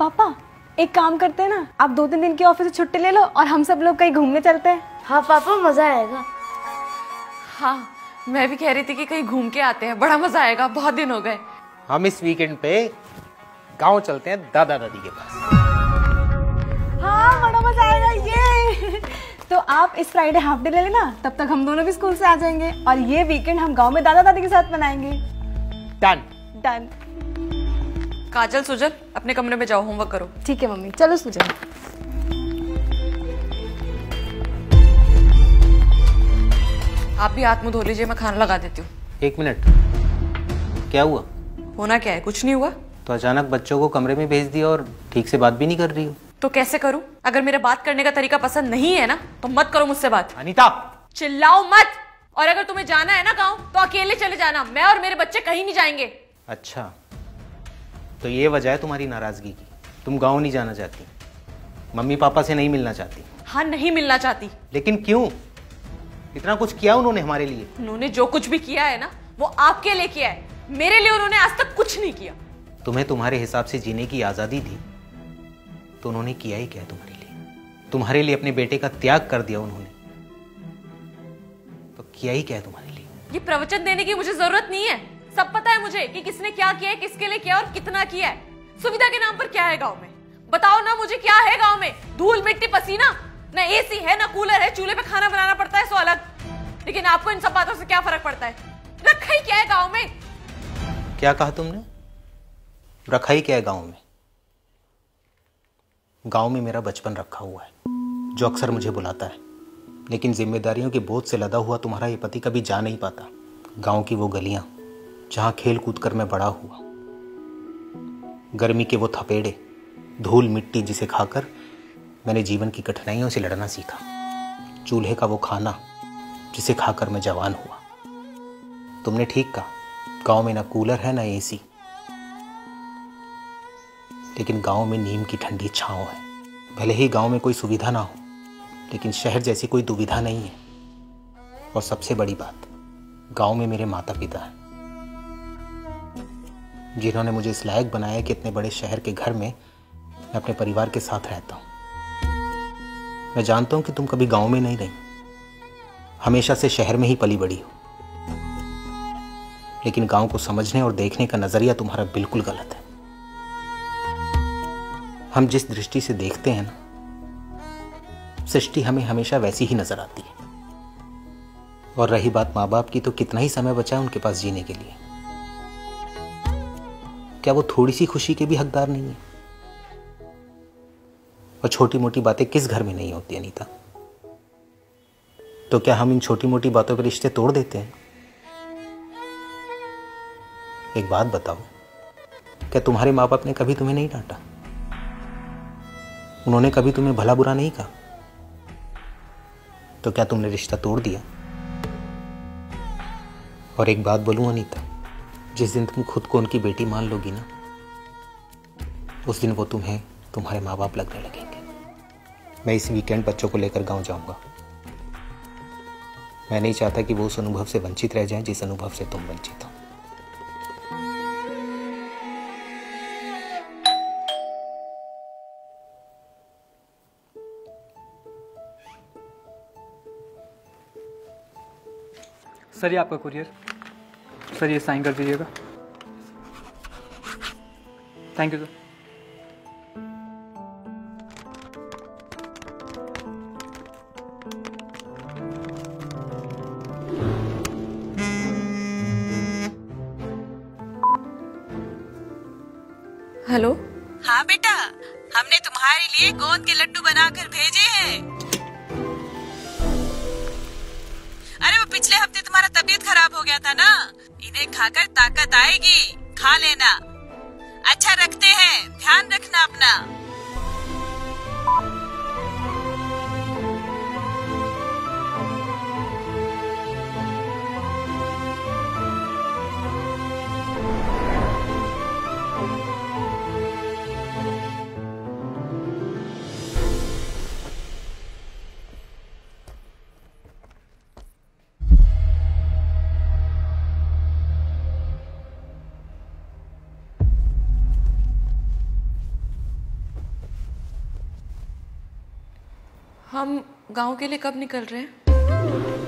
पापा एक काम करते हैं ना, आप 2-3 दिन की ऑफिस से छुट्टी ले लो और हम सब लोग कहीं घूमने चलते हैं। हाँ पापा मजा आएगा। हाँ मैं भी कह रही थी कि कहीं घूम के आते हैं, बड़ा मजा आएगा, बहुत दिन हो गए। हम इस वीकेंड पे गांव चलते हैं दादा दादी के पास। हाँ बड़ा मजा आएगा ये। तो आप इस फ्राइडे हाफ डे ले लेना, तब तक हम दोनों भी स्कूल से आ जाएंगे और ये वीकेंड हम गांव में दादा दादी के साथ मनाएंगे। Done done. काजल सुजल अपने कमरे में जाओ, होमवर्क करो। ठीक है मम्मी, चलो सुजल। आप भी हाथ मुंह धो लीजिए, मैं खाना लगा देती हूँ। 1 मिनट, क्या हुआ? होना क्या है, कुछ नहीं हुआ। तो अचानक बच्चों को कमरे में भेज दिया और ठीक से बात भी नहीं कर रही हो। तो कैसे करूँ? अगर मेरे बात करने का तरीका पसंद नहीं है ना तो मत करो मुझसे बात। अनीता चिल्लाओ मत। और अगर तुम्हें जाना है ना गाँव तो अकेले चले जाना, मैं और मेरे बच्चे कहीं नहीं जाएंगे। अच्छा तो ये वजह है तुम्हारी नाराजगी की, तुम गांव नहीं जाना चाहती, मम्मी पापा से नहीं मिलना चाहती। हाँ नहीं मिलना चाहती। लेकिन क्यों? इतना कुछ किया उन्होंने हमारे लिए। उन्होंने जो कुछ भी किया है ना वो आपके लिए किया है, मेरे लिए उन्होंने आज तक कुछ नहीं किया। तुम्हें तुम्हारे हिसाब से जीने की आजादी दी तो उन्होंने किया ही क्या तुम्हारे लिए? तुम्हारे लिए अपने बेटे का त्याग कर दिया उन्होंने, तो किया ही क्या है तुम्हारे लिए? ये प्रवचन देने की मुझे जरूरत नहीं है, सब पता है मुझे कि किसने क्या किया है, किसके लिए किया और कितना किया है। सुविधा के नाम पर क्या है गांव में? बताओ ना मुझे, क्या है गांव में? धूल मिट्टी पसीना, ना एसी है ना कूलर है, चूल्हे पे खाना बनाना पड़ता है सो अलग। लेकिन आपको इन सब बातों से क्या फर्क पड़ता है? रखा ही क्या है गांव में? क्या कहा तुमने? रखा ही क्या है गांव में? गांव में मेरा बचपन रखा हुआ है जो अक्सर मुझे बुलाता है, लेकिन जिम्मेदारियों के बोझ से लदा हुआ तुम्हारा ये पति कभी जा नहीं पाता। गांव की वो गलियां जहां खेल कूद कर मैं बड़ा हुआ, गर्मी के वो थपेड़े, धूल मिट्टी जिसे खाकर मैंने जीवन की कठिनाइयों से लड़ना सीखा, चूल्हे का वो खाना जिसे खाकर मैं जवान हुआ। तुमने ठीक कहा, गांव में ना कूलर है ना एसी, लेकिन गांव में नीम की ठंडी छांव है। भले ही गांव में कोई सुविधा ना हो, लेकिन शहर जैसी कोई दुविधा नहीं है। और सबसे बड़ी बात, गांव में मेरे माता पिता हैं जिन्होंने मुझे इस लायक बनाया कि इतने बड़े शहर के घर में मैं अपने परिवार के साथ रहता हूं। मैं जानता हूं कि तुम कभी गांव में नहीं रही, हमेशा से शहर में ही पली बड़ी हो, लेकिन गांव को समझने और देखने का नजरिया तुम्हारा बिल्कुल गलत है। हम जिस दृष्टि से देखते हैं ना, सृष्टि हमें हमेशा वैसी ही नजर आती है। और रही बात माँ बाप की, तो कितना ही समय बचा है उनके पास जीने के लिए? क्या वो थोड़ी सी खुशी के भी हकदार नहीं है? और छोटी मोटी बातें किस घर में नहीं होती अनीता? तो क्या हम इन छोटी मोटी बातों के रिश्ते तोड़ देते हैं? एक बात बताओ, क्या तुम्हारे माँ बाप ने कभी तुम्हें नहीं डांटा? उन्होंने कभी तुम्हें भला बुरा नहीं कहा? तो क्या तुमने रिश्ता तोड़ दिया? और एक बात बोलूं अनीता, जिस दिन तुम खुद को उनकी बेटी मान लोगी ना, उस दिन वो तुम्हें तुम्हारे माँ बाप लगने लगेंगे। मैं इस वीकेंड बच्चों को लेकर गांव जाऊंगा। मैं नहीं चाहता कि वो उस अनुभव से वंचित रह जाएं जिस अनुभव से तुम वंचित हो। सर ये आपका कुरियर। सर ये साइन कर दीजिएगा। Thank you sir. हेलो। हाँ बेटा, हमने तुम्हारे लिए गोंद के लड्डू बनाकर भेजे हैं। अरे वो पिछले हफ्ते तुम्हारा तबीयत खराब हो गया था ना, इन्हें खाकर ताकत आएगी, खा लेना। अच्छा रखते हैं, ध्यान रखना अपना। हम गांव के लिए कब निकल रहे हैं?